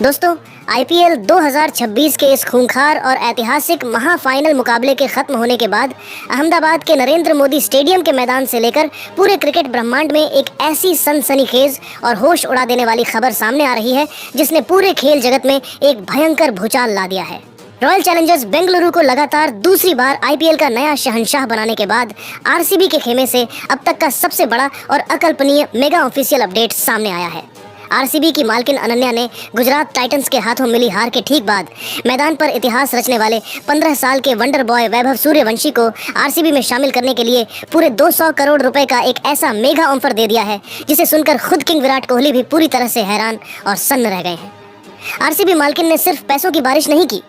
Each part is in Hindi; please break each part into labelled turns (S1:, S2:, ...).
S1: दोस्तों, आईपीएल 2026 के इस खूंखार और ऐतिहासिक महाफाइनल मुकाबले के खत्म होने के बाद अहमदाबाद के नरेंद्र मोदी स्टेडियम के मैदान से लेकर पूरे क्रिकेट ब्रह्मांड में एक ऐसी सनसनीखेज और होश उड़ा देने वाली खबर सामने आ रही है जिसने पूरे खेल जगत में एक भयंकर भूचाल ला दिया है। रॉयल चैलेंजर्स बेंगलुरु को लगातार दूसरी बार आईपीएल का नया शहंशाह बनाने के बाद आरसीबी के खेमे से अब तक का सबसे बड़ा और अकल्पनीय मेगा ऑफिशियल अपडेट सामने आया है। आरसीबी की मालकिन अनन्या ने गुजरात टाइटंस के हाथों मिली हार के ठीक बाद मैदान पर इतिहास रचने वाले 15 साल के वंडर बॉय वैभव सूर्यवंशी को आरसीबी में शामिल करने के लिए पूरे 200 करोड़ रुपए का एक ऐसा मेगा ऑफर दे दिया है जिसे सुनकर खुद किंग विराट कोहली भी पूरी तरह से हैरान और सन्न रह गए हैं। आरसीबी मालकिन ने सिर्फ पैसों की बारिश नहीं की,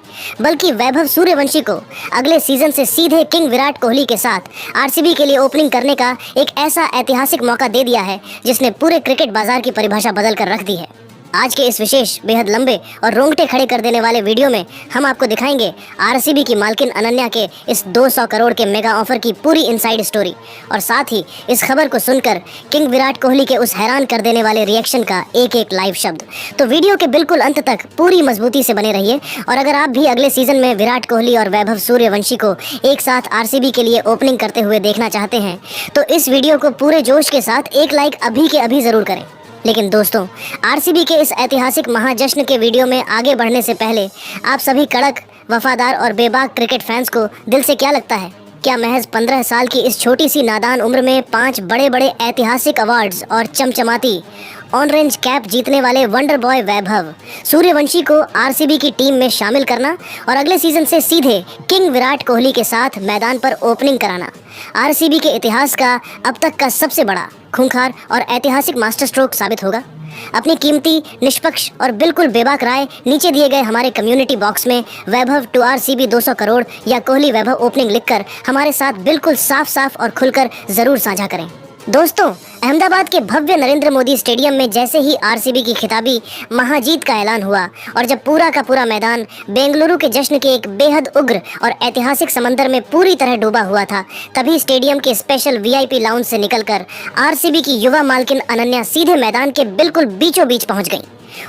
S1: बल्कि वैभव सूर्यवंशी को अगले सीजन से सीधे किंग विराट कोहली के साथ आरसीबी के लिए ओपनिंग करने का एक ऐसा ऐतिहासिक मौका दे दिया है जिसने पूरे क्रिकेट बाजार की परिभाषा बदल कर रख दी है। आज के इस विशेष बेहद लंबे और रोंगटे खड़े कर देने वाले वीडियो में हम आपको दिखाएंगे आरसीबी की मालकिन अनन्या के इस 200 करोड़ के मेगा ऑफर की पूरी इनसाइड स्टोरी और साथ ही इस खबर को सुनकर किंग विराट कोहली के उस हैरान कर देने वाले रिएक्शन का एक एक लाइव शब्द। तो वीडियो के बिल्कुल अंत तक पूरी मजबूती से बने रहिए और अगर आप भी अगले सीजन में विराट कोहली और वैभव सूर्यवंशी को एक साथ आरसीबी के लिए ओपनिंग करते हुए देखना चाहते हैं तो इस वीडियो को पूरे जोश के साथ एक लाइक अभी के अभी जरूर करें। लेकिन दोस्तों, आरसीबी के इस ऐतिहासिक महाजश्न के वीडियो में आगे बढ़ने से पहले आप सभी कड़क, वफादार और बेबाक क्रिकेट फैंस को दिल से क्या लगता है? क्या महज 15 साल की इस छोटी सी नादान उम्र में 5 बड़े बड़े ऐतिहासिक अवार्ड्स और चमचमाती ऑन-रेंज कैप जीतने वाले वंडर बॉय वैभव सूर्यवंशी को आरसीबी की टीम में शामिल करना और अगले सीजन से सीधे किंग विराट कोहली के साथ मैदान पर ओपनिंग कराना आरसीबी के इतिहास का अब तक का सबसे बड़ा, खूंखार और ऐतिहासिक मास्टर स्ट्रोक साबित होगा? अपनी कीमती, निष्पक्ष और बिल्कुल बेबाक राय नीचे दिए गए हमारे कम्युनिटी बॉक्स में वैभव टू आरसीबी 200 करोड़ या कोहली वैभव ओपनिंग लिखकर हमारे साथ बिल्कुल साफ साफ और खुलकर जरूर साझा करें। दोस्तों, अहमदाबाद के भव्य नरेंद्र मोदी स्टेडियम में जैसे ही आरसीबी की खिताबी महाजीत का ऐलान हुआ और जब पूरा का पूरा मैदान बेंगलुरु के जश्न के एक बेहद उग्र और ऐतिहासिक समंदर में पूरी तरह डूबा हुआ था, तभी स्टेडियम के स्पेशल वीआईपी लाउंज से निकलकर आरसीबी की युवा मालकिन अनन्या सीधे मैदान के बिल्कुल बीचों बीच पहुंच गई।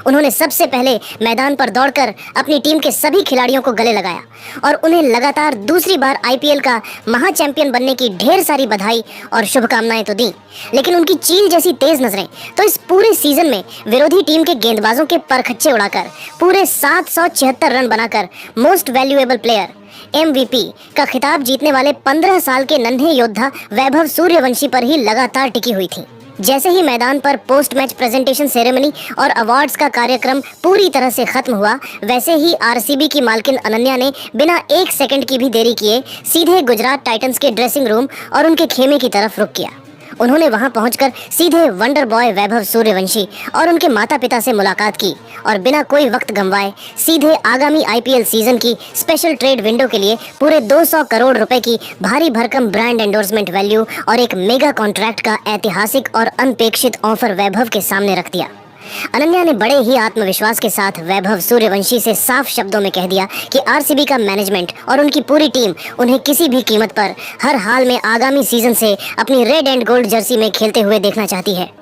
S1: उन्होंने सबसे पहले मैदान पर दौड़कर अपनी टीम के सभी खिलाड़ियों को गले लगाया और उन्हें लगातार दूसरी बार आईपीएल का महा चैंपियन बनने की ढेर सारी बधाई और शुभकामनाएं तो दी, लेकिन उनकी चील जैसी तेज नजरें तो इस पूरे सीजन में विरोधी टीम के गेंदबाजों के परखच्चे उड़ाकर पूरे 776 रन बनाकर मोस्ट वैल्यूएबल प्लेयर MVP का खिताब जीतने वाले 15 साल के नन्हे योद्धा वैभव सूर्यवंशी पर ही लगातार टिकी हुई थी। जैसे ही मैदान पर पोस्ट मैच प्रेजेंटेशन सेरेमनी और अवार्ड्स का कार्यक्रम पूरी तरह से खत्म हुआ, वैसे ही आरसीबी की मालकिन अनन्या ने बिना एक सेकंड की भी देरी किए सीधे गुजरात टाइटंस के ड्रेसिंग रूम और उनके खेमे की तरफ रुख किया। उन्होंने वहां पहुंचकर सीधे वंडर बॉय वैभव सूर्यवंशी और उनके माता पिता से मुलाकात की और बिना कोई वक्त गंवाए सीधे आगामी आईपीएल सीजन की स्पेशल ट्रेड विंडो के लिए पूरे 200 करोड़ रुपए की भारी भरकम ब्रांड एंडोर्समेंट वैल्यू और एक मेगा कॉन्ट्रैक्ट का ऐतिहासिक और अनपेक्षित ऑफर वैभव के सामने रख दिया। अनन्या ने बड़े ही आत्मविश्वास के साथ वैभव सूर्यवंशी से साफ शब्दों में कह दिया कि आरसीबी का मैनेजमेंट और उनकी पूरी टीम उन्हें किसी भी कीमत पर हर हाल में आगामी सीजन से अपनी रेड एंड गोल्ड जर्सी में खेलते हुए देखना चाहती है।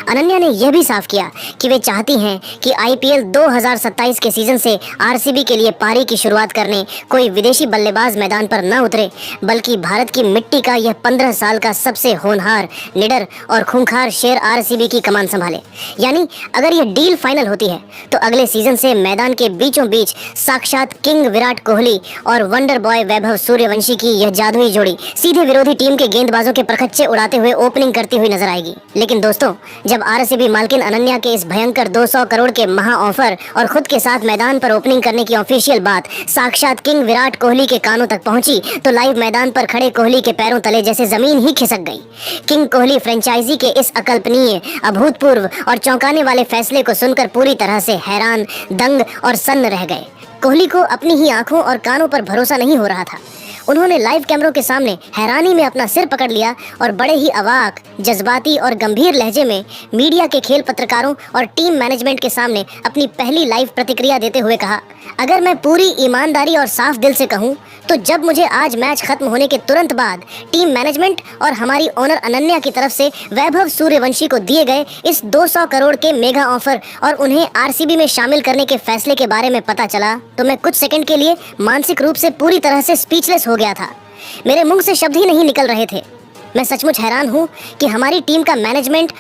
S1: अनन्या ने यह भी साफ किया कि वे चाहती हैं कि आईपीएल 2027 के सीजन से आरसीबी के लिए पारी की शुरुआत करने कोई विदेशी बल्लेबाज मैदान पर न उतरे, बल्कि भारत की मिट्टी का यह 15 साल का सबसे होनहार, निडर और खूंखार शेर आरसीबी की कमान संभाले। यानी अगर यह डील फाइनल होती है तो अगले सीजन से मैदान के बीचों बीच साक्षात किंग विराट कोहली और वंडर बॉय वैभव सूर्यवंशी की यह जादुई जोड़ी सीधे विरोधी टीम के गेंदबाजों के परखच्चे उड़ाते हुए ओपनिंग करती हुई नजर आएगी। लेकिन दोस्तों, जब आरसीबी मालकिन अनन्या के इस भयंकर 200 करोड़ के महा ऑफर और खुद के साथ मैदान पर ओपनिंग करने की ऑफिशियल बात साक्षात किंग विराट कोहली के कानों तक पहुंची तो लाइव मैदान पर खड़े कोहली के पैरों तले जैसे जमीन ही खिसक गई। किंग कोहली फ्रेंचाइजी के इस अकल्पनीय, अभूतपूर्व और चौंकाने वाले फैसले को सुनकर पूरी तरह से हैरान, दंग और सन्न रह गए। कोहली को अपनी ही आंखों और कानों पर भरोसा नहीं हो रहा था। उन्होंने लाइव कैमरों के सामने हैरानी में अपना सिर पकड़ लिया और बड़े ही अवाक, जज्बाती और गंभीर लहजे में मीडिया के खेल पत्रकारों और टीम मैनेजमेंट के सामने अपनी पहली लाइव प्रतिक्रिया देते हुए कहा, अगर मैं पूरी ईमानदारी और साफ दिल से कहूं तो जब मुझे आज मैच खत्म होने के तुरंत बाद टीम मैनेजमेंट और हमारी ओनर अनन्या की तरफ से वैभव सूर्यवंशी को दिए गए इस 200 करोड़ के मेगा ऑफर और उन्हें आरसीबी में शामिल करने के फैसले के बारे में पता चला तो मैं कुछ सेकंड के लिए मानसिक रूप से पूरी तरह से स्पीचलेस हो गया था। मेरे मुंह से शब्द ही नहीं निकल रहे थे। मैं सचमुच हैरान हूँ कि हमारी टीम का मैनेजमेंट